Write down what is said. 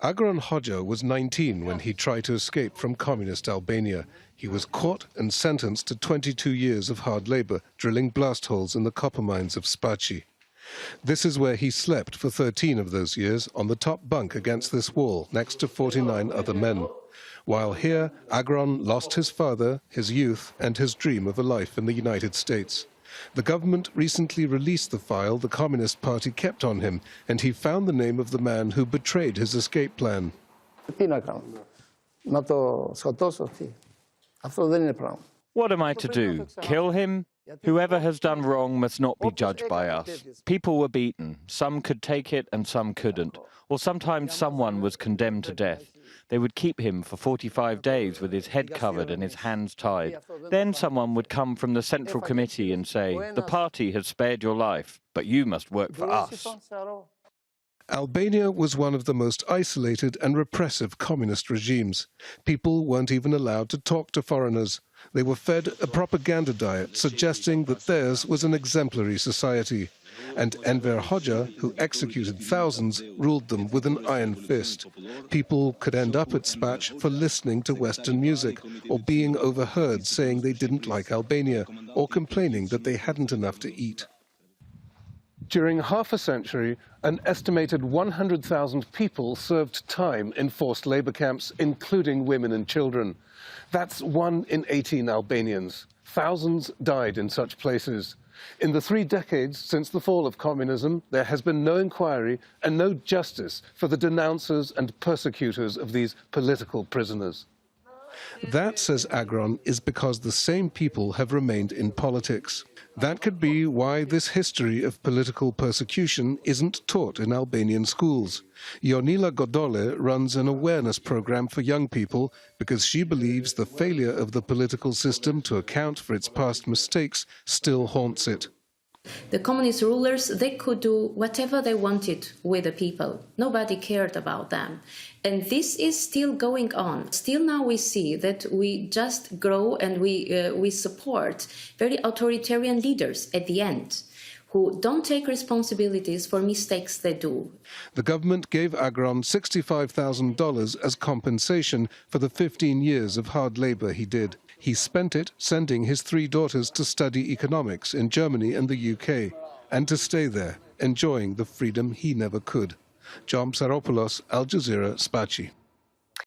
AGRON HOXHA was 19 when he tried to escape from communist Albania. He was caught and sentenced to 22 years of hard labor, drilling blast holes in the copper mines of Spachi. This is where he slept for 13 of those years, on the top bunk against this wall, next to 49 other men. While here, AGRON lost his father, his youth, and his dream of a life in the United States. The government recently released the file the Communist Party kept on him, and he found the name of the man who betrayed his escape plan. What am I to do? Kill him? Whoever has done wrong must not be judged by us. People were beaten. Some could take it and some couldn't. Or sometimes someone was condemned to death. They would keep him for 45 days with his head covered and his hands tied. Then someone would come from the Central Committee and say, "The party has spared your life, but you must work for us." Albania was one of the most isolated and repressive communist regimes. People weren't even allowed to talk to foreigners. They were fed a propaganda diet suggesting that theirs was an exemplary society. And Enver Hoxha, who executed thousands, ruled them with an iron fist. People could end up at Spac for listening to Western music, or being overheard saying they didn't like Albania, or complaining that they hadn't enough to eat. During half a century, an estimated 100,000 people served time in forced labor camps, including women and children. That's 1 in 18 Albanians. Thousands died in such places. In the 3 decades since the fall of communism, there has been no inquiry and no justice for the denouncers and persecutors of these political prisoners. That, says AGRON, is because the same people have remained in politics. That could be why this history of political persecution isn't taught in Albanian schools. JONILA GODOLE runs an awareness program for young people because she believes the failure of the political system to account for its past mistakes still haunts it. The communist rulers, they could do whatever they wanted with the people. Nobody cared about them. And this is still going on. Still now we see that we just grow and we support very authoritarian leaders at the end who don't take responsibilities for mistakes they do. The government gave AGRON $65,000 as compensation for the 15 years of hard labor he did. He spent it sending his 3 daughters to study economics in Germany and the UK, and to stay there, enjoying the freedom he never could. Psaropoulos, Al Jazeera, Spachi.